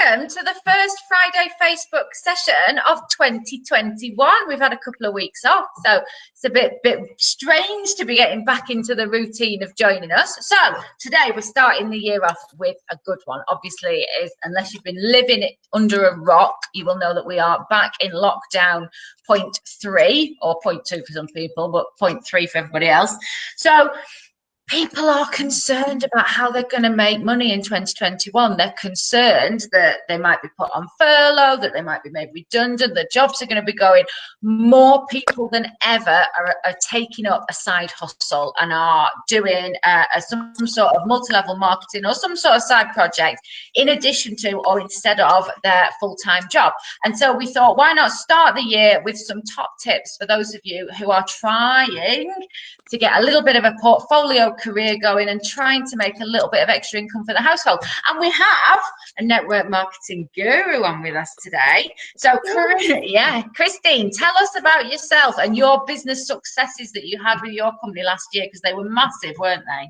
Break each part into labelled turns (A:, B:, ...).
A: welcome to the first Friday Facebook session of 2021. We've had a couple of weeks off, so it's a bit strange to be getting back into the routine of joining us. So today we're starting the year off with a good one. Obviously, unless you've been living it under a rock, you will know that we are back in lockdown point 3 or point 2 for some people, but point 3 for everybody else. So people are concerned about how they're going to make money in 2021. They're concerned that they might be put on furlough, that they might be made redundant, that jobs are going to be going. More people than ever are taking up a side hustle and are doing some sort of multi-level marketing or some sort of side project in addition to or instead of their full-time job. And so we thought, why not start the year with some top tips for those of you who are trying to get a little bit of a portfolio career going and trying to make a little bit of extra income for the household. And we have a network marketing guru on with us today. So Christine, tell us about yourself and your business successes that you had with your company last year, because they were massive, weren't they?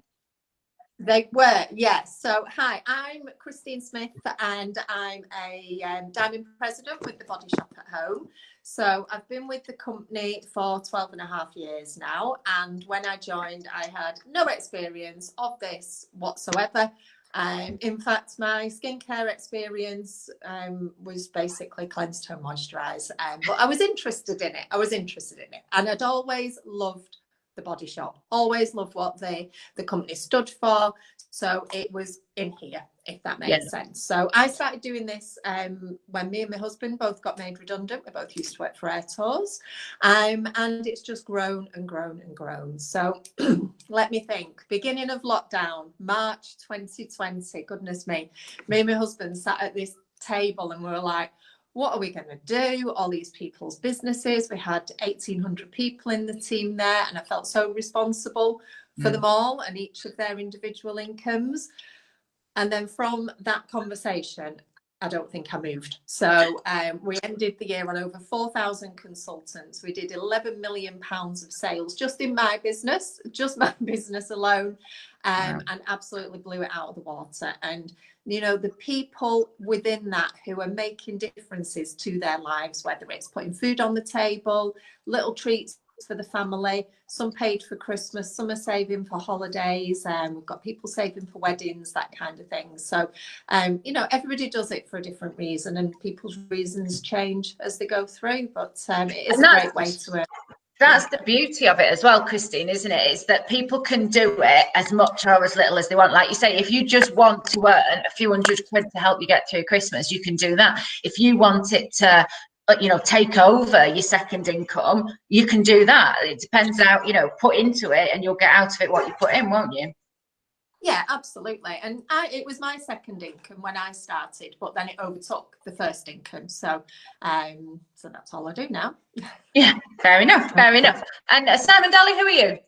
B: They were, yes. So hi, I'm Christine Smith and I'm a diamond president with the Body Shop at Home. So I've been with the company for 12 and a half years now, and when I joined I had no experience of this whatsoever. In fact, my skincare experience was basically cleanse, tone, moisturize, but I was interested in it. And I'd always loved the Body Shop, always loved what the company stood for. So it was in here, if that makes sense. So I started doing this when me and my husband both got made redundant. We both used to work for Air Tours, and it's just grown and grown and grown. So let me think. Beginning of lockdown, March 2020, goodness me and my husband sat at this table and we were like, what are we going to do? All these people's businesses. We had 1,800 people in the team there, and I felt so responsible for them all and each of their individual incomes. And then from that conversation, I don't think I moved. So we ended the year on over 4,000 consultants. We did £11 million of sales just in my business alone, and absolutely blew it out of the water. And you know, the people within that who are making differences to their lives, whether it's putting food on the table, little treats for the family, some paid for Christmas, some are saving for holidays, we've got people saving for weddings, that kind of thing. So you know, everybody does it for a different reason, and people's reasons change as they go through, but it is a great way to earn.
A: That's the beauty of it as well, Christine, isn't it? Is that people can do it as much or as little as they want. Like you say, if you just want to earn a few £100 to help you get through Christmas, you can do that. If you want it to, you know, take over your second income, you can do that. It depends how, you know, put into it, and you'll get out of it what you put in, won't you?
B: Yeah, absolutely. And it was my second income when I started, but then it overtook the first income. So so that's all I do now.
A: Yeah, fair enough. And Simon Dalley, who are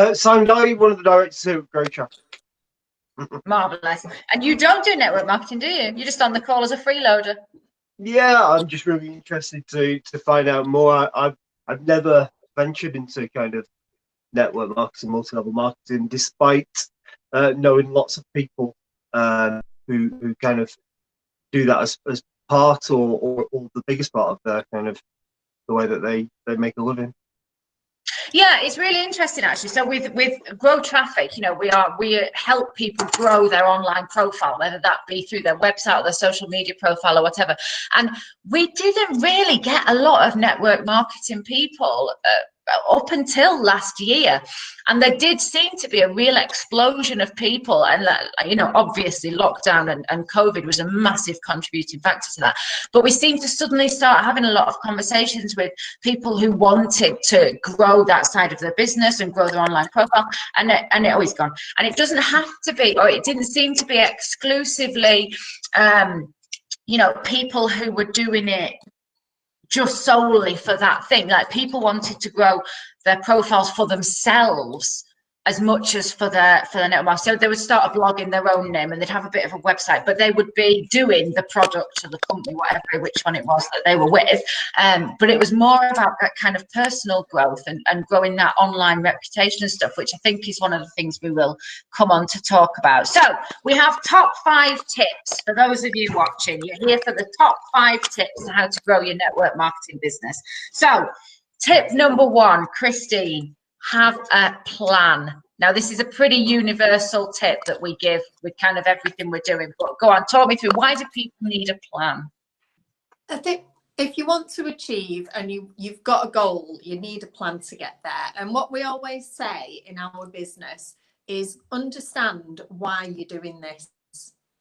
A: you?
C: Simon Dalley, one of the directors of GrowTraffic.
A: Marvellous. And you don't do network marketing, do you? You're just on the call as a freeloader.
C: Yeah, I'm just really interested to find out more. I've never ventured into kind of network marketing, multi-level marketing, despite knowing lots of people who kind of do that as part or the biggest part of their kind of the way that they make a living.
A: Yeah, it's really interesting actually. So with GrowTraffic, you know, we help people grow their online profile, whether that be through their website or their social media profile or whatever. And we didn't really get a lot of network marketing people up until last year, and there did seem to be a real explosion of people, and you know, obviously lockdown and COVID was a massive contributing factor to that, but we seem to suddenly start having a lot of conversations with people who wanted to grow that side of their business and grow their online profile, and it always gone. And it doesn't have to be, or it didn't seem to be exclusively you know, people who were doing it just solely for that thing. Like, people wanted to grow their profiles for themselves as much as for the network marketing. So they would start a blog in their own name and they'd have a bit of a website, but they would be doing the product of the company, whatever, which one it was that they were with. But it was more about that kind of personal growth and growing that online reputation and stuff, which I think is one of the things we will come on to talk about. So we have top 5 tips for those of you watching. You're here for the top 5 tips on how to grow your network marketing business. So tip number 1, Christine, have a plan. Now, this is a pretty universal tip that we give with kind of everything we're doing, but go on, talk me through, why do people need a plan?
B: I think if you want to achieve and you've got a goal, you need a plan to get there. And what we always say in our business is understand why you're doing this.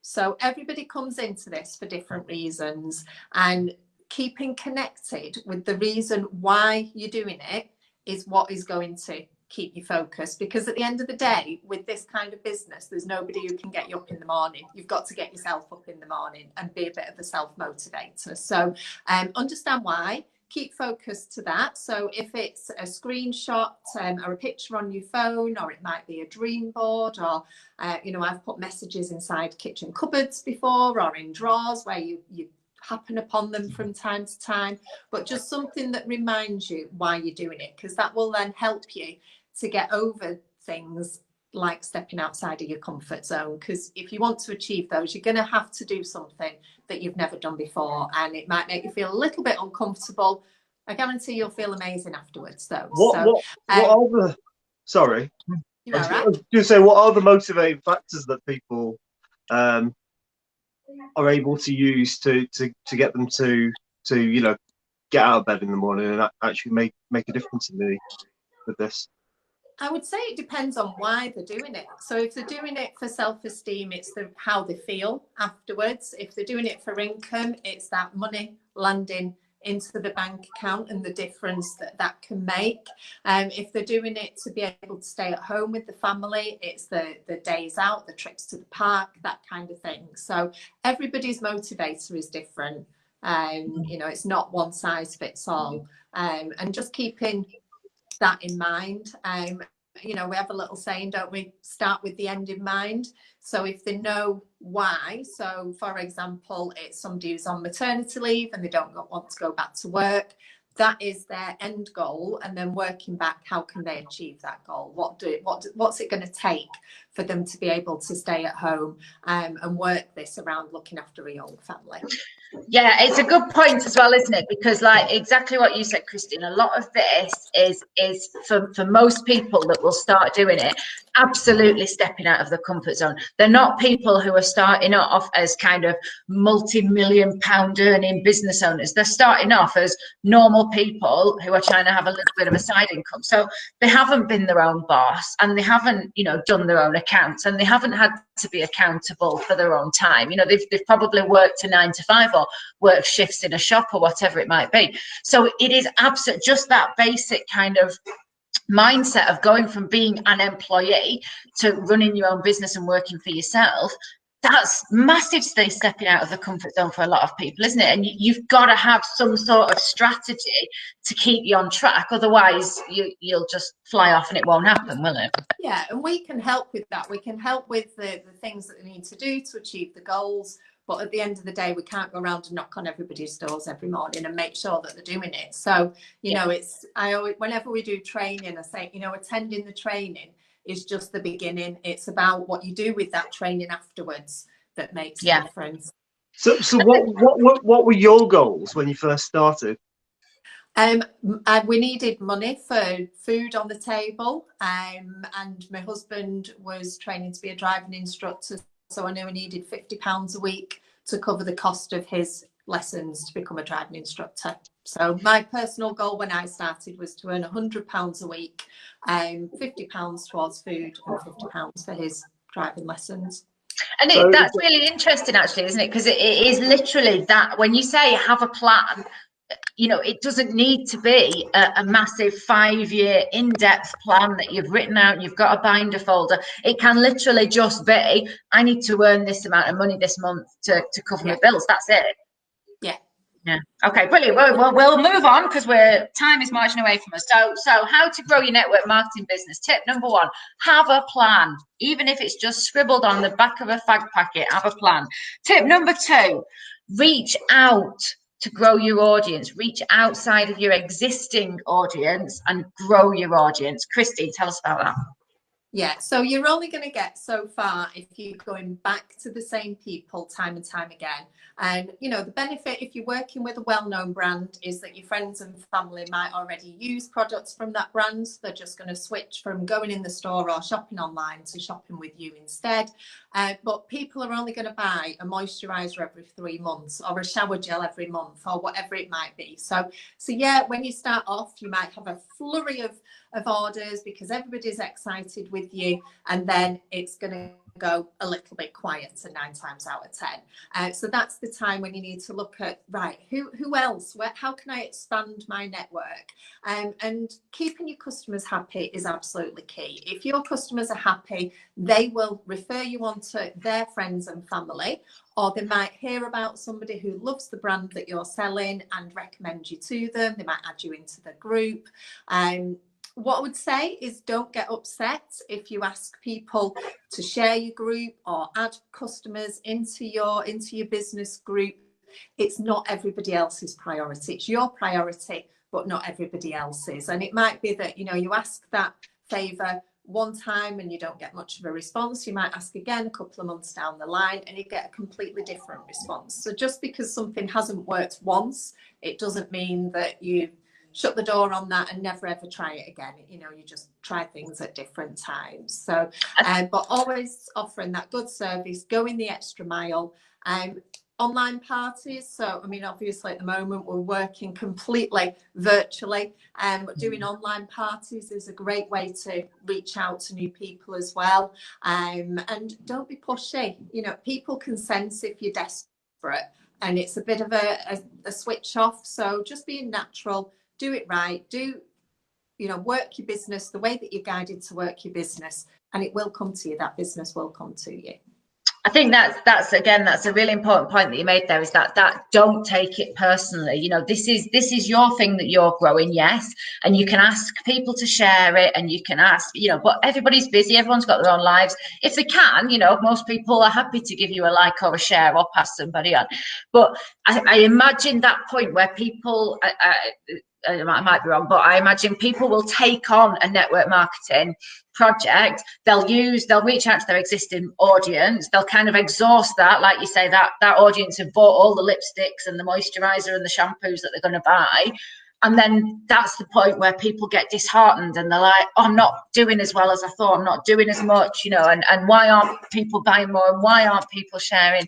B: So everybody comes into this for different reasons, and keeping connected with the reason why you're doing it is what is going to keep you focused. Because at the end of the day, with this kind of business, there's nobody who can get you up in the morning. You've got to get yourself up in the morning and be a bit of a self-motivator. So understand why, keep focused to that. So if it's a screenshot or a picture on your phone, or it might be a dream board, or I've put messages inside kitchen cupboards before, or in drawers where you happen upon them from time to time, but just something that reminds you why you're doing it, because that will then help you to get over things like stepping outside of your comfort zone. Because if you want to achieve those, you're going to have to do something that you've never done before, and it might make you feel a little bit uncomfortable. I guarantee you'll feel amazing afterwards, though.
C: What are the, sorry,
B: you know,
C: I
B: right?
C: was going to say, what are the motivating factors that people are able to use to get them to get out of bed in the morning and actually make a difference with this?
B: I would say it depends on why they're doing it. So if they're doing it for self-esteem, it's how they feel afterwards. If they're doing it for income, it's that money landing into the bank account and the difference that can make. If they're doing it to be able to stay at home with the family, it's the days out, the trips to the park, that kind of thing. So everybody's motivator is different. It's not one size fits all. And just keeping that in mind. We have a little saying, don't we? Start with the end in mind. So if they know why, so for example, it's somebody who's on maternity leave and they don't want to go back to work, that is their end goal, and then working back, how can they achieve that goal? What's it going to take for them to be able to stay at home and work this around looking after a young family?
A: Yeah, it's a good point as well, isn't it? Because like exactly what you said, Christine, a lot of this is for most people that will start doing it, absolutely stepping out of the comfort zone. They're not people who are starting off as kind of multi-million pound earning business owners. They're starting off as normal people who are trying to have a little bit of a side income. So they haven't been their own boss, and they haven't, done their own accounts, and they haven't had to be accountable for their own time. They've probably worked a 9 to 5 or work shifts in a shop or whatever it might be. So it is absolute, just that basic kind of mindset of going from being an employee to running your own business and working for yourself. That's massive stepping out of the comfort zone for a lot of people, isn't it? And you've got to have some sort of strategy to keep you on track. Otherwise, you'll just fly off and it won't happen, will it?
B: Yeah, and we can help with that. We can help with the things that they need to do to achieve the goals. But at the end of the day, we can't go around and knock on everybody's doors every morning and make sure that they're doing it. So, I always, whenever we do training, I say, attending the training is just the beginning. It's about what you do with that training afterwards that makes a difference.
C: So what were your goals when you first started?
B: We needed money for food on the table, and my husband was training to be a driving instructor, so I knew I needed £50 a week to cover the cost of his lessons to become a driving instructor. So my personal goal when I started was to earn £100 a week, £50 towards food and £50 for his driving lessons.
A: And that's really interesting, actually, isn't it? Because it is literally that when you say have a plan, it doesn't need to be a massive 5-year in-depth plan that you've written out, you've got a binder folder. It can literally just be, I need to earn this amount of money this month to cover my bills. That's it.
B: Yeah.
A: Yeah. Okay, brilliant. We'll move on because time is marching away from us. So how to grow your network marketing business. Tip number one, have a plan. Even if it's just scribbled on the back of a fag packet, have a plan. Tip number two, reach out to grow your audience. Reach outside of your existing audience and grow your audience. Christy, tell us about that.
B: Yeah, so you're only going to get so far if you're going back to the same people time and time again. And, you know, the benefit if you're working with a well-known brand is that your friends and family might already use products from that brand. So they're just going to switch from going in the store or shopping online to shopping with you instead. But people are only going to buy a moisturizer every 3 months or a shower gel every month or whatever it might be. So yeah, when you start off, you might have a flurry of orders because everybody's excited with you, and then it's going to go a little bit quieter 9 times out of 10. So that's the time when you need to look at, right, who else, how can I expand my network? And keeping your customers happy is absolutely key. If your customers are happy, they will refer you on to their friends and family, or they might hear about somebody who loves the brand that you're selling and recommend you to them. They might add you into the group. What I would say is don't get upset if you ask people to share your group or add customers into your business group. It's not everybody else's priority. It's your priority, but not everybody else's. And it might be that, you know, you ask that favor one time and you don't get much of a response. You might ask again a couple of months down the line and you get a completely different response. So just because something hasn't worked once, it doesn't mean that you shut the door on that and never ever try it again. You know, you just try things at different times. So, but always offering that good service, going the extra mile. Online parties. So, I mean, obviously at the moment we're working completely virtually, but doing online parties is a great way to reach out to new people as well. And don't be pushy. You know, people can sense if you're desperate and it's a bit of a switch off. So just being natural, do it right, work your business the way that you're guided to work your business, and it will come to you. That business will come to you.
A: I think that's a really important point that you made there, is that don't take it personally. You know, this is your thing that you're growing, yes, and you can ask people to share it, and you can ask, you know, but everybody's busy, everyone's got their own lives. If they can, you know, most people are happy to give you a like or a share or pass somebody on. But I imagine that point where people, I might be wrong, but I imagine people will take on a network marketing project. They'll reach out to their existing audience. They'll kind of exhaust that, like you say, that audience have bought all the lipsticks and the moisturizer and the shampoos that they're going to buy. And then that's the point where people get disheartened and they're like, oh, I'm not doing as well as I thought. I'm not doing as much, you know, and why aren't people buying more? And why aren't people sharing?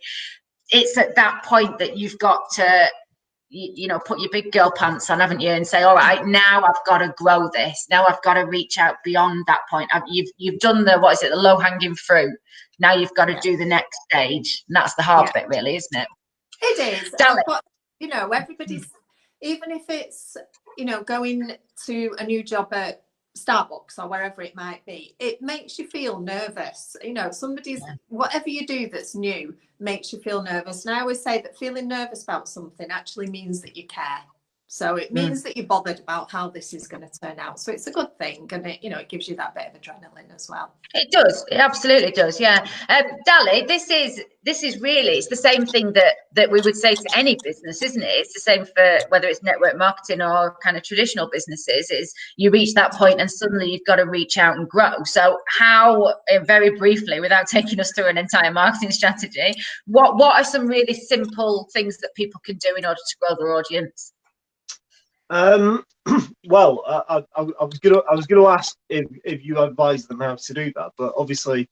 A: It's at that point that you've got to, you know, put your big girl pants on, haven't you, and say, all right, now I've got to grow this. Now I've got to reach out beyond that point. You've done the low hanging fruit. Now you've got to do the next stage, and that's the hard bit, really, isn't it?
B: It is. But, you know, everybody's, even if it's, you know, going to a new job at Starbucks or wherever it might be, it makes you feel nervous. You know, whatever you do that's new makes you feel nervous. And I always say that feeling nervous about something actually means that you care. So it means that you're bothered about how this is going to turn out. So it's a good thing, and it gives you that bit of adrenaline as well.
A: It does. It absolutely does. Yeah. Dalley, this is really, it's the same thing that we would say to any business, isn't it? It's the same for whether it's network marketing or kind of traditional businesses. Is you reach that point and suddenly you've got to reach out and grow. So how, very briefly, without taking us through an entire marketing strategy, what are some really simple things that people can do in order to grow their audience?
C: Well, I was gonna ask if you advise them how to do that, but obviously,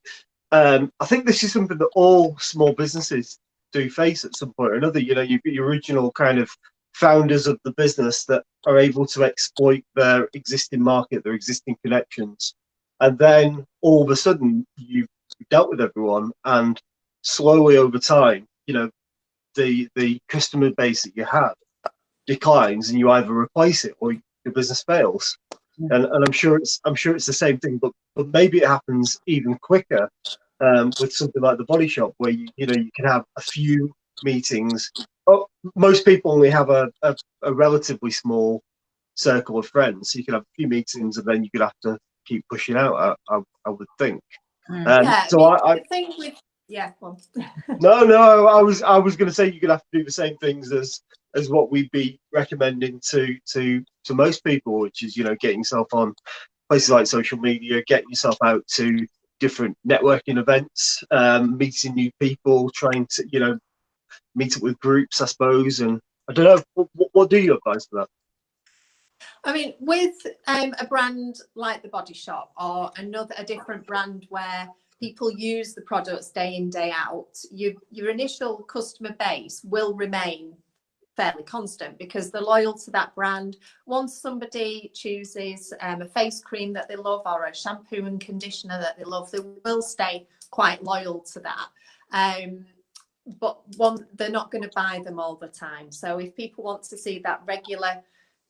C: I think this is something that all small businesses do face at some point or another. You know, you've got your original kind of founders of the business that are able to exploit their existing market, their existing connections, and then all of a sudden you've dealt with everyone, and slowly over time, you know, the customer base that you have declines, and you either replace it or your business fails. And I'm sure it's the same thing, but maybe it happens even quicker with something like the Body Shop, where you can have a few meetings. Oh, most people only have a relatively small circle of friends. So you can have a few meetings and then you could have to keep pushing out, I would think.
B: Yeah,
C: So I
B: the thing with, yeah, well.
C: no, I was going to say you could have to do the same things as what we'd be recommending to most people, which is, you know, getting yourself on places like social media, getting yourself out to different networking events, meeting new people, trying to, you know, meet up with groups, I suppose. And I don't know, what do you advise for that?
B: I mean, with a brand like the Body Shop or a different brand where people use the products day in, day out, your initial customer base will remain fairly constant because they're loyal to that brand. Once somebody chooses a face cream that they love or a shampoo and conditioner that they love, they will stay quite loyal to that. But they're not going to buy them all the time. So if people want to see that regular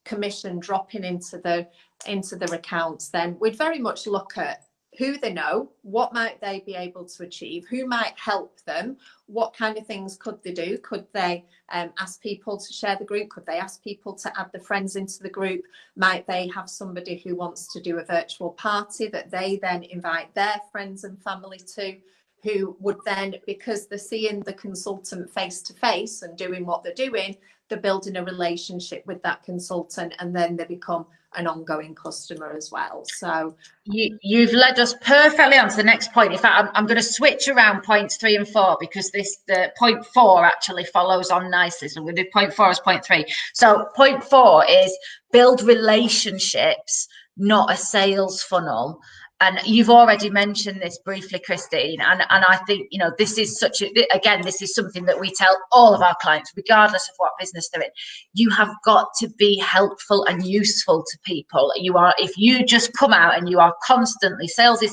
B: commission dropping into their accounts, then we'd very much look at who they know, what might they be able to achieve, who might help them, what kind of things could they do, could they ask people to share the group, could they ask people to add the friends into the group, might they have somebody who wants to do a virtual party that they then invite their friends and family to, who would then, because they're seeing the consultant face to face and doing what they're doing, they're building a relationship with that consultant and then they become an ongoing customer as well. So
A: you've led us perfectly on to the next point. In fact, I'm going to switch around points 3 and 4 because the point 4 actually follows on nicely. So we're going to do point 4 as point 3. So point 4 is build relationships, not a sales funnel. And you've already mentioned this briefly, Christine, and I think, you know, this is this is something that we tell all of our clients, regardless of what business they're in. You have got to be helpful and useful to people. If you just come out and you are constantly salesy,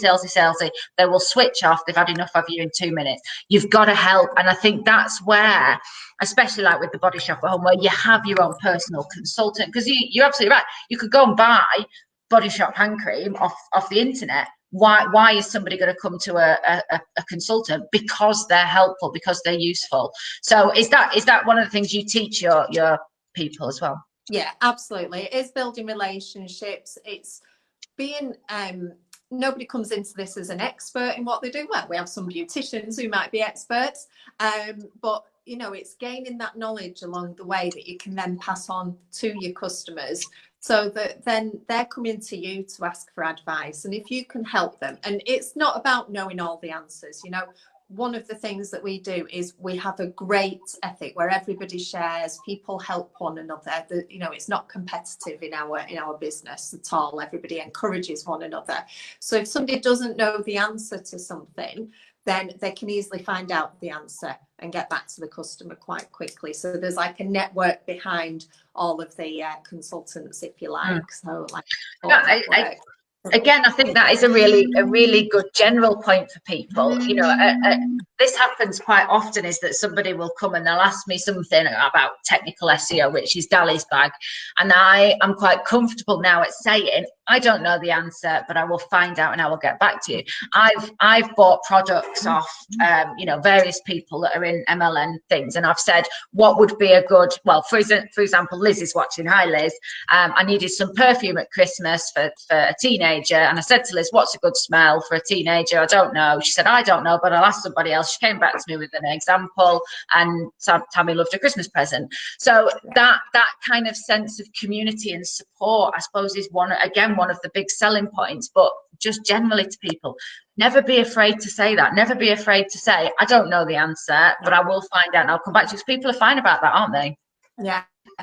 A: they will switch off. They've had enough of you in 2 minutes. You've got to help. And I think that's where, especially like with the Body Shop at home, where you have your own personal consultant, because you're absolutely right. You could go and buy Body Shop hand cream off the internet. Why is somebody going to come to a consultant? Because they're helpful, because they're useful. So is that one of the things you teach your people as well?
B: Yeah, absolutely. It is building relationships. It's being nobody comes into this as an expert in what they do. Well, we have some beauticians who might be experts, but you know, it's gaining that knowledge along the way that you can then pass on to your customers, so that then they're coming to you to ask for advice. And if you can help them, and it's not about knowing all the answers, you know, one of the things that we do is we have a great ethic where everybody shares, people help one another. You know, it's not competitive in our business at all. Everybody encourages one another. So if somebody doesn't know the answer to something, then they can easily find out the answer and get back to the customer quite quickly. So there's like a network behind all of the consultants, if you like. So like,
A: again, I think that is a really good general point for people. You know, this happens quite often, is that somebody will come and they'll ask me something about technical SEO, which is Dalley's bag, and I am quite comfortable now at saying I don't know the answer, but I will find out and I will get back to you. I've bought products off you know, various people that are in MLN things, and I've said what would be a good, well, for example, Liz is watching. Hi, Liz. I needed some perfume at Christmas for a teenager, and I said to Liz, what's a good smell for a teenager? I don't know. She said, I don't know, but I'll ask somebody else. She came back to me with an example, and Tammy loved a Christmas present. So that kind of sense of community and support, I suppose, is one of the big selling points. But just generally to people, never be afraid to say that. Never be afraid to say, I don't know the answer, but I will find out and I'll come back to you. Because people are fine about that, aren't they?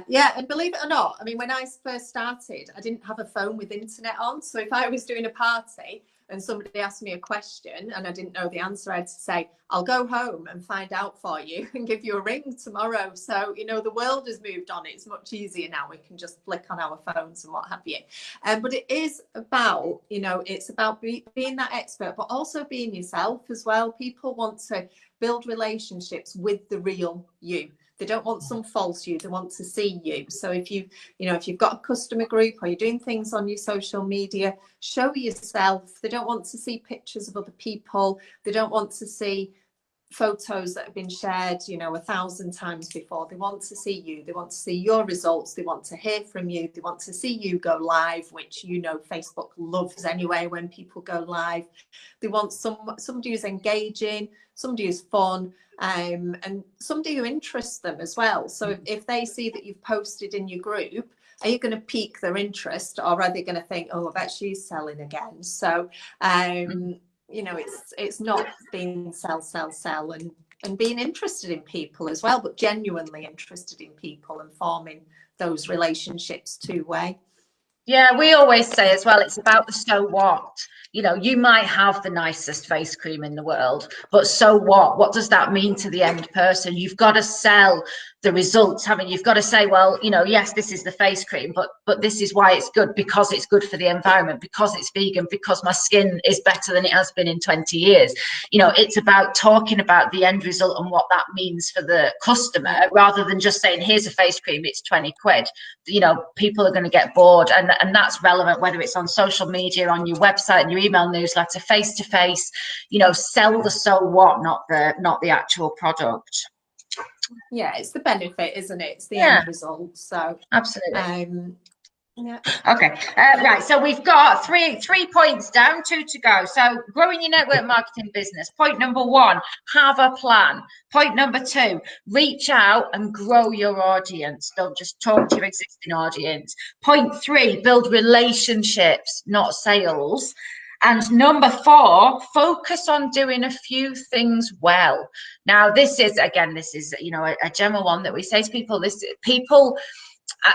B: Yeah, and believe it or not, I mean, when I first started, I didn't have a phone with internet on. So if I was doing a party and somebody asked me a question and I didn't know the answer, I'd say, I'll go home and find out for you and give you a ring tomorrow. So, you know, the world has moved on. It's much easier now. We can just flick on our phones and what have you. But it is about, you know, it's about being that expert, but also being yourself as well. People want to build relationships with the real you. They don't want some false you, they want to see you. So if you've got a customer group or you're doing things on your social media, show yourself. They don't want to see pictures of other people. They don't want to see photos that have been shared, you know, 1,000 times before. They want to see you. They want to see your results. They want to hear from you. They want to see you go live, which, you know, Facebook loves anyway when people go live. They want somebody who's engaging, somebody who's fun, and somebody who interests them as well. So if they see that you've posted in your group, are you going to pique their interest, or are they going to think, oh, I bet she's selling again? So, you know, it's not being sell, and being interested in people as well, but genuinely interested in people and forming those relationships two-way.
A: Yeah, we always say as well, it's about the so what. You know, you might have the nicest face cream in the world, but so what? What does that mean to the end person? You've got to sell the results, haven't you? You've got to say, well, you know, yes, this is the face cream, but this is why it's good, because it's good for the environment, because it's vegan, because my skin is better than it has been in 20 years. You know, it's about talking about the end result and what that means for the customer, rather than just saying, here's a face cream, it's 20 quid. You know, people are going to get bored, and that's relevant whether it's on social media, on your website, and your email newsletter, face to face. You know, sell the so what, not the actual product.
B: Yeah, it's the benefit, isn't it? It's the end result. So
A: absolutely.
B: Yeah.
A: Okay. Right. So we've got three points down, 2 to go. So growing your network marketing business. Point number 1, have a plan. Point number 2, reach out and grow your audience. Don't just talk to your existing audience. Point 3, build relationships, not sales. And number 4, focus on doing a few things well. Now, this is, you know, a general one that we say to people.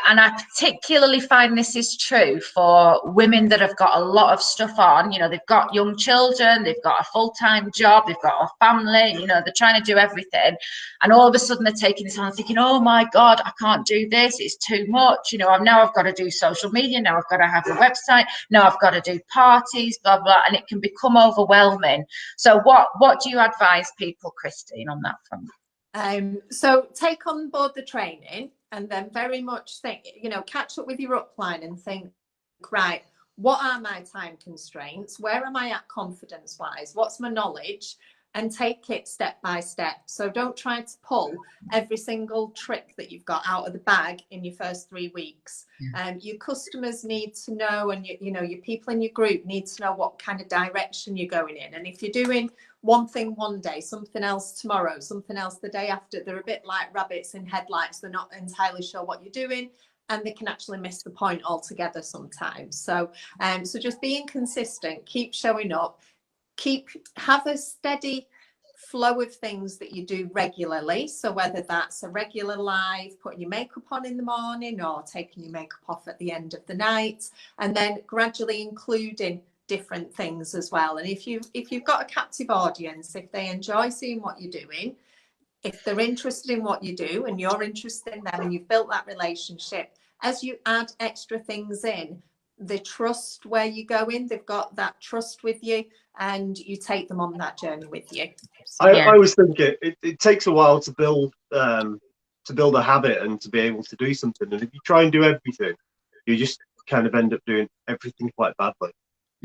A: And I particularly find this is true for women that have got a lot of stuff on. You know, they've got young children, they've got a full-time job, they've got a family, you know, they're trying to do everything. And all of a sudden they're taking this on and thinking, oh my God, I can't do this. It's too much. You know, I've got to do social media. Now I've got to have a website. Now I've got to do parties, blah, blah. And it can become overwhelming. So what do you advise people, Christine, on that front?
B: So take on board the training, and then very much think, you know, catch up with your upline and think, right, what are my time constraints? Where am I at confidence wise? What's my knowledge? And take it step by step. So don't try to pull every single trick that you've got out of the bag in your first 3 weeks. Your customers need to know, and you know, your people in your group need to know what kind of direction you're going in. And if you're doing one thing one day, something else tomorrow, something else the day after, they're a bit like rabbits in headlights. They're not entirely sure what you're doing, and they can actually miss the point altogether sometimes. So so just being consistent, keep showing up, have a steady flow of things that you do regularly. So whether that's a regular live, putting your makeup on in the morning, or taking your makeup off at the end of the night, and then gradually including different things as well. And if you've got a captive audience, if they enjoy seeing what you're doing, if they're interested in what you do and you're interested in them, and you've built that relationship, as you add extra things in, they trust where you go in, they've got that trust with you, and you take them on that journey with you.
C: So, I always think it takes a while to build a habit and to be able to do something. And if you try and do everything, you just kind of end up doing everything quite badly.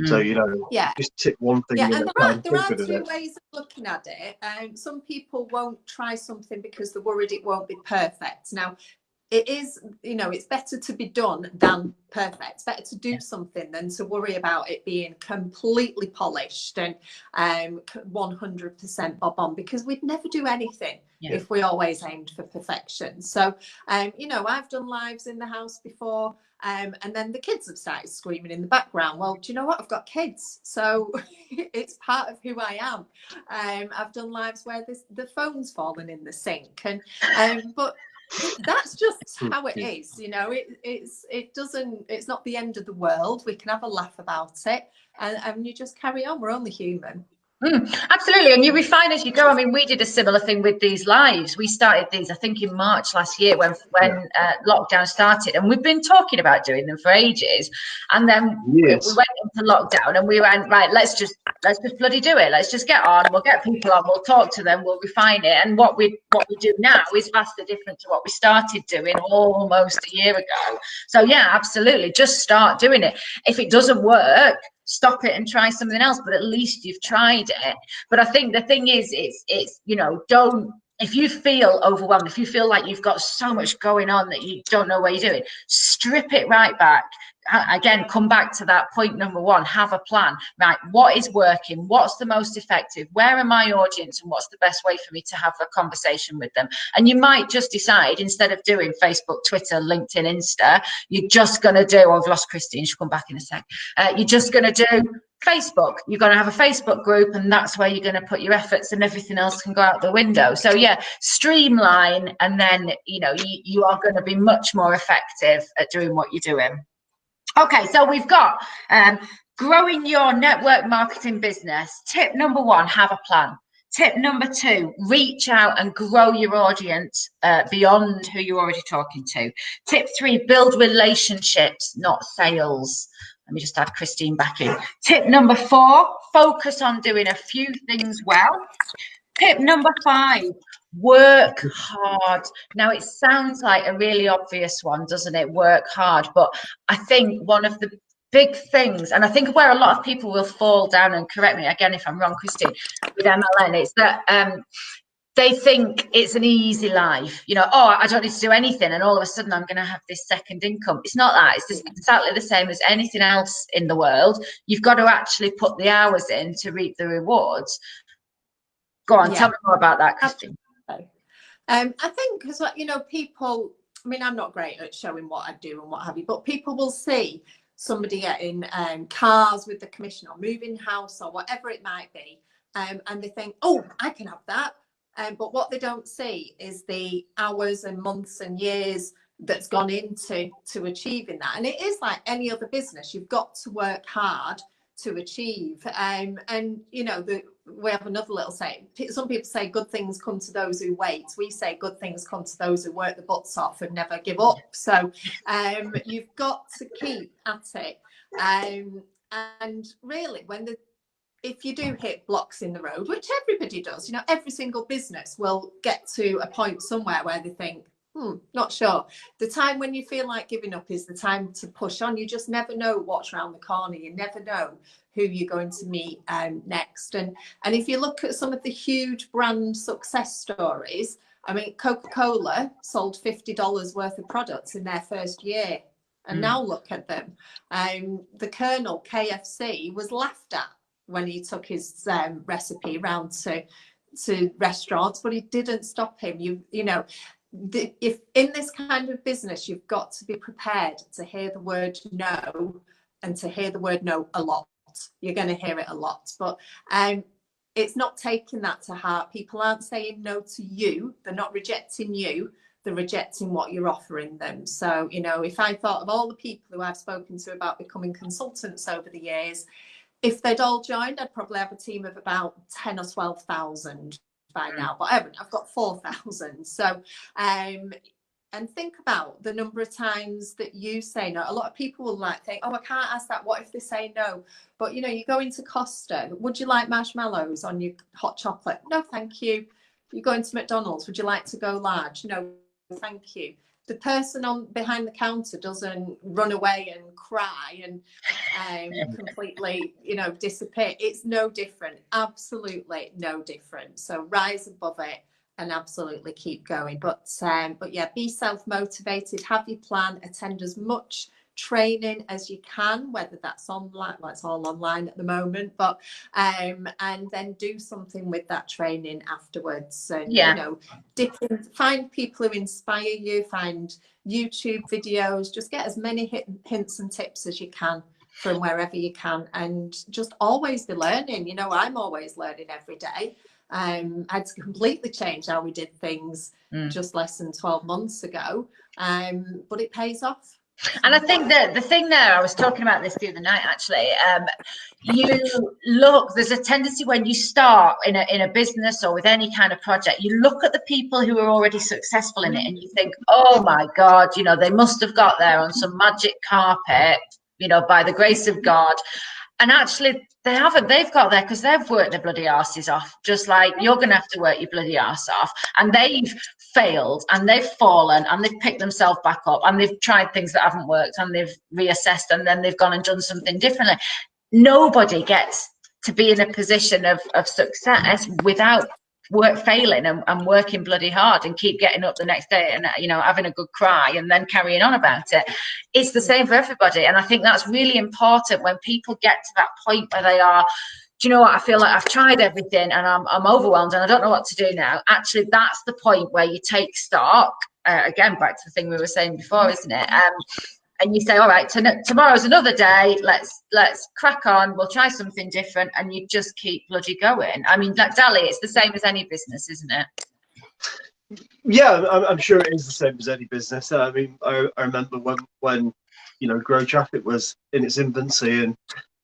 C: So, you know, just tip one thing.
B: Yeah, and there are two ways of looking at it. Some people won't try something because they're worried it won't be perfect. Now, it is, you know, it's better to be done than perfect. It's better to do something than to worry about it being completely polished and 100% bob on, because we'd never do anything if we always aimed for perfection. So, you know, I've done lives in the house before, and then the kids have started screaming in the background. Well, do you know what? I've got kids, so it's part of who I am. I've done lives where the phone's fallen in the sink, and but that's just how it is, you know. It's not the end of the world. We can have a laugh about it, and you just carry on. We're only human.
A: Absolutely, and you refine as you go. I mean, we did a similar thing with these lives. We started these, I think, in March last year when lockdown started, and we've been talking about doing them for ages. And then we went into lockdown, and we went, right, let's just bloody do it. Let's just get on. We'll get people on. We'll talk to them. We'll refine it. And what we do now is vastly different to what we started doing almost a year ago. So yeah, absolutely, just start doing it. If it doesn't work, stop it and try something else, but at least you've tried it. But I think the thing is, it's you know, don't, if you feel overwhelmed, if you feel like you've got so much going on that you don't know what you're doing, strip it right back. Again, come back to that point number one, have a plan, right? What is working? What's the most effective? Where are my audience? And what's the best way for me to have a conversation with them? And you might just decide, instead of doing Facebook, Twitter, LinkedIn, Insta, you're just going to do, I've lost Christine, she'll come back in a sec. You're just going to do Facebook. You're going to have a Facebook group, and that's where you're going to put your efforts, and everything else can go out the window. So yeah, streamline, and then, you know, you are going to be much more effective at doing what you're doing. Okay, so we've got growing your network marketing business. Tip number one, have a plan. Tip number two, reach out and grow your audience beyond who you're already talking to. Tip three, build relationships, not sales. Let me just add Christine back in. Tip number four, focus on doing a few things well. Tip number five, work hard. Now, it sounds like a really obvious one, doesn't it? Work hard. But I think one of the big things, and I think where a lot of people will fall down, and correct me again if I'm wrong, Christine, with MLN, it's that they think it's an easy life. You know, oh, I don't need to do anything, and all of a sudden I'm going to have this second income. It's not that. It's just exactly the same as anything else in the world. You've got to actually put the hours in to reap the rewards. Go on, tell me more about that, Christine.
B: I think because, you know, people, I mean, I'm not great at showing what I do and what have you, but people will see somebody getting cars with the commission, or moving house, or whatever it might be, and they think, oh, I can have that. But what they don't see is the hours and months and years that's gone into achieving that. And it is like any other business. You've got to work hard to achieve. And you know, we have another little saying. Some people say good things come to those who wait. We say good things come to those who work the butts off and never give up. So you've got to keep at it. And really, if you do hit blocks in the road, which everybody does, you know, every single business will get to a point somewhere where they think, not sure. The time when you feel like giving up is the time to push on. You just never know what's around the corner. You never know who you're going to meet next. And if you look at some of the huge brand success stories, I mean, Coca-Cola sold $50 worth of products in their first year. And now look at them. The Colonel, KFC, was laughed at when he took his recipe around to restaurants, but it didn't stop him. You know, if in this kind of business, you've got to be prepared to hear the word no, and to hear the word no a lot. You're going to hear it a lot, but it's not taking that to heart. People aren't saying no to you. They're not rejecting you. They're rejecting what you're offering them. So, you know, if I thought of all the people who I've spoken to about becoming consultants over the years, if they'd all joined, I'd probably have a team of about 10 or 12,000 by now, but I haven't. I've got 4,000. So, and think about the number of times that you say no. A lot of people will like think, oh, I can't ask that. What if they say no? But, you know, you go into Costa. Would you like marshmallows on your hot chocolate? No, thank you. You go into McDonald's. Would you like to go large? No, thank you. The person behind the counter doesn't run away and cry and completely, you know, disappear. It's no different. Absolutely no different. So rise above it and absolutely keep going. But yeah, be self-motivated, have your plan, attend as much training as you can, whether that's online. Well, it's all online at the moment, but and then do something with that training afterwards. And you know, find people who inspire you, find YouTube videos, just get as many hints and tips as you can from wherever you can, and just always be learning. You know, I'm always learning every day. I'd completely changed how we did things just less than 12 months ago, but it pays off.
A: And I think that the thing there, I was talking about this the other night, actually, you look, there's a tendency when you start in a business or with any kind of project, you look at the people who are already successful in it and you think, oh my God, you know, they must have got there on some magic carpet, you know, by the grace of God. And actually, they haven't. They've got there because they've worked their bloody arses off, just like you're going to have to work your bloody arse off. And they've failed and they've fallen and they've picked themselves back up and they've tried things that haven't worked and they've reassessed and then they've gone and done something differently. nobody gets to be in a position of success without failing and working bloody hard and keep getting up the next day and, you know, having a good cry and then carrying on about it. It's the same for everybody. And I think that's really important when people get to that point where they are, do you know what, I feel like I've tried everything and I'm overwhelmed and I don't know what to do now. Actually, that's the point where you take stock. Again, back to the thing we were saying before, isn't it? And you say, all right, tomorrow's another day. Let's crack on. We'll try something different, and you just keep bloody going. I mean, like Dalley, it's the same as any business, isn't it?
C: Yeah, I'm sure it is the same as any business. I mean, I remember when you know, GrowTraffic was in its infancy, and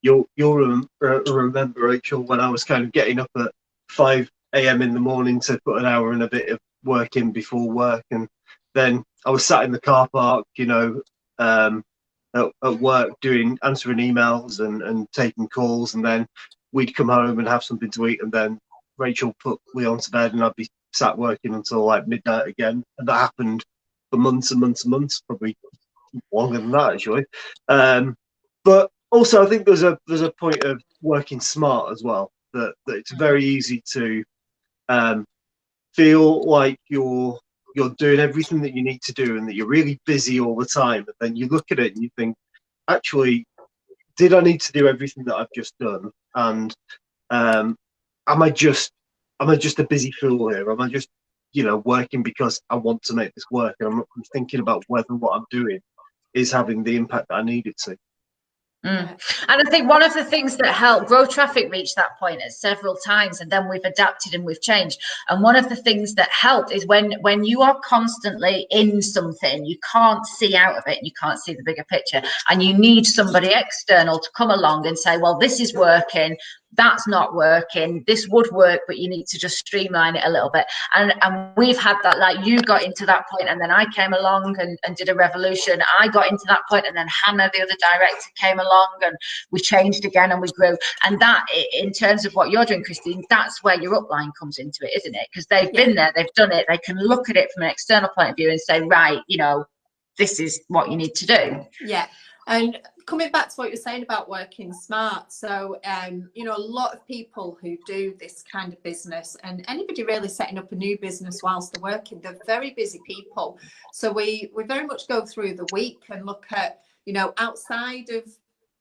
C: you'll remember, Rachel, when I was kind of getting up at 5 a.m. in the morning to put an hour and a bit of work in before work, and then I was sat in the car park, you know, at work answering emails and taking calls, and then we'd come home and have something to eat, and then Rachel put Leon to bed and I'd be sat working until like midnight again, and that happened for months and months and months, probably longer than that actually. But also I think there's a point of working smart as well, that it's very easy to feel like you're doing everything that you need to do and that you're really busy all the time, and then you look at it and you think, actually, did I need to do everything that I've just done? And am I just a busy fool here? Am I just, you know, working because I want to make this work, and I'm not thinking about whether what I'm doing is having the impact that I need it to?
A: And I think one of the things that helped GrowTraffic reach that point at several times, and then we've adapted and we've changed. And one of the things that helped is when you are constantly in something, you can't see out of it, you can't see the bigger picture, and you need somebody external to come along and say, well, this is working, that's not working, this would work, but you need to just streamline it a little bit. And we've had that, like you got into that point and then I came along and did a revolution. I got into that point and then Hannah, the other director, came along and we changed again and we grew. And that, in terms of what you're doing, Christine, that's where your upline comes into it, isn't it? Because they've been there, they've done it, they can look at it from an external point of view and say, right, you know, this is what you need to do.
B: Yeah. And coming back to what you're saying about working smart, so you know, a lot of people who do this kind of business, and anybody really setting up a new business whilst they're working, they're very busy people. So we very much go through the week and look at, you know, outside of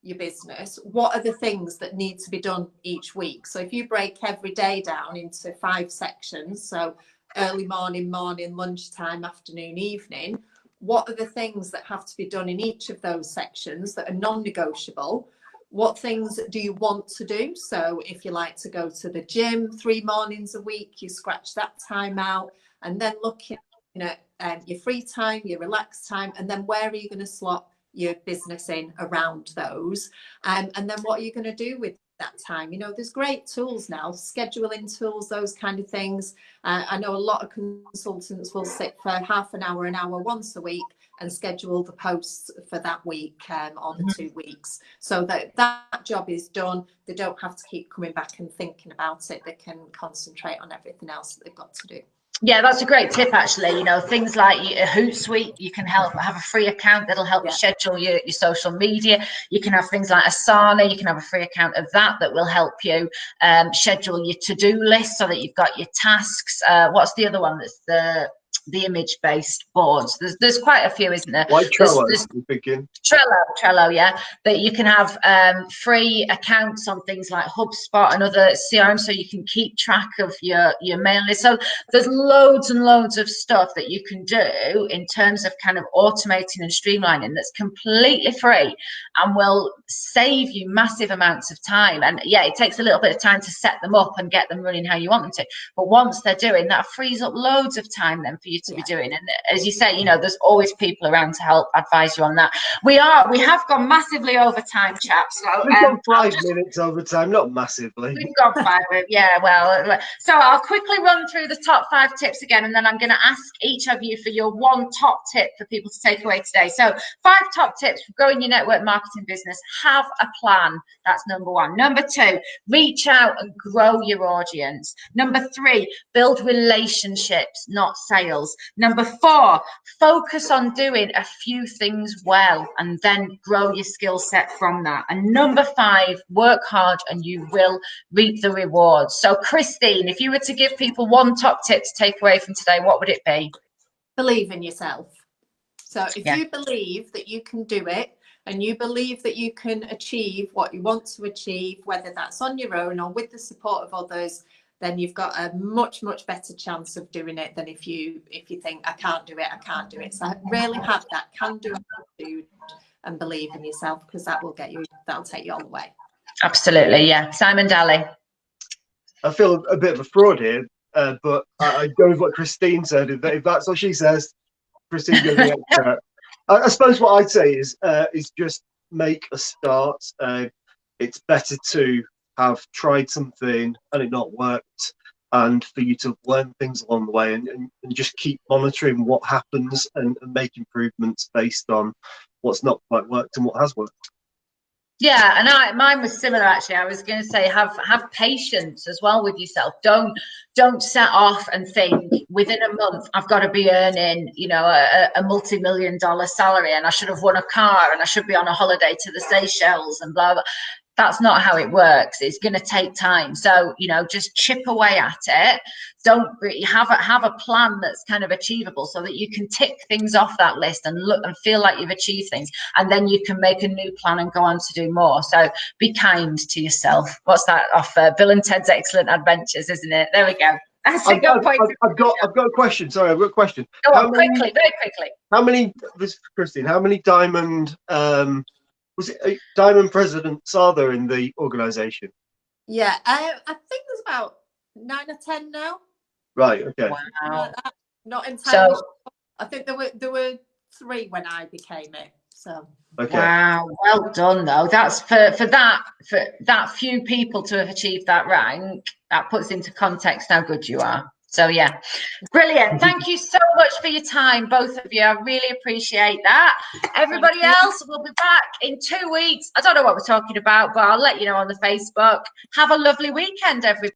B: your business, what are the things that need to be done each week. So if you break every day down into 5 sections, so early morning, lunchtime, afternoon, evening, what are the things that have to be done in each of those sections that are non-negotiable? What things do you want to do? So if you like to go to the gym 3 mornings a week, you scratch that time out, and then looking at your free time, your relaxed time, and then where are you going to slot your business in around those? And then what are you going to do with that time? You know, there's great tools now, scheduling tools, those kind of things. I know a lot of consultants will sit for half an hour once a week and schedule the posts for that week or the 2 weeks, so that job is done. They don't have to keep coming back and thinking about it. They can concentrate on everything else that they've got to do.
A: Yeah, that's a great tip, actually. You know, things like a Hootsuite, you can have a free account that'll help you schedule your social media. You can have things like Asana, you can have a free account of that will help you schedule your to-do list so that you've got your tasks. What's the other one that's the image-based boards? There's quite a few, isn't there?
C: Like Trello,
A: Trello, yeah. That you can have free accounts on things like HubSpot and other CRM, so you can keep track of your mail list. So there's loads and loads of stuff that you can do in terms of kind of automating and streamlining that's completely free and will save you massive amounts of time. And yeah, it takes a little bit of time to set them up and get them running how you want them to, but once they're doing that, frees up loads of time then for you to be doing. And as you say, you know, there's always people around to help advise you on that. We have gone massively over time, chaps. So
C: we've gone 5 minutes over time, not massively.
A: We've gone 5 minutes, yeah. Well, so I'll quickly run through the top 5 tips again, and then I'm going to ask each of you for your one top tip for people to take away today. So 5 top tips for growing your network marketing business. Have a plan. That's number 1. Number 2, reach out and grow your audience. Number 3, build relationships, not sales. skills. Number 4, focus on doing a few things well and then grow your skill set from that. And number 5, work hard and you will reap the rewards. So Christine, if you were to give people one top tip to take away from today, what would it be?
B: Believe in yourself. So if you believe that you can do it, and you believe that you can achieve what you want to achieve, whether that's on your own or with the support of others, then you've got a much, much better chance of doing it than if you think, I can't do it. So really have that can-do attitude and believe in yourself, because that'll take you all the way.
A: Absolutely, yeah. Simon Dalley.
C: I feel a bit of a fraud here, but I go with what Christine said. If that's what she says, Christine's going to be expert. I suppose what I'd say is just make a start. It's better to have tried something and it not worked, and for you to learn things along the way, and just keep monitoring what happens and make improvements based on what's not quite worked and what has worked.
A: Yeah, and mine was similar actually. I was going to say have patience as well with yourself. Don't set off and think within a month I've got to be earning, you know, a multi-million-dollar salary, and I should have won a car, and I should be on a holiday to the Seychelles and blah blah. That's not how it works. It's going to take time. So, you know, just chip away at it. Don't have a plan that's kind of achievable so that you can tick things off that list and look and feel like you've achieved things. And then you can make a new plan and go on to do more. So be kind to yourself. What's that off Bill and Ted's Excellent Adventures, isn't it? There we go. That's a good point.
C: I've got a question. Sorry, I've got a question.
A: Go on, quickly, very quickly.
C: How many, this is Christine, how many diamond diamond presidents are there in the organization?
B: Yeah, I think there's about 9 or 10 now.
C: Right. Okay.
A: Wow.
B: Not entirely.
A: So,
B: I think there were 3 when I became it. So.
C: Okay.
A: Wow, well done though. That's for that few people to have achieved that rank. That puts into context how good you are. So yeah, brilliant. Thank you so much for your time, both of you. I really appreciate that. Everybody else, will be back in 2 weeks. I don't know what we're talking about, but I'll let you know on the Facebook. Have a lovely weekend, everybody.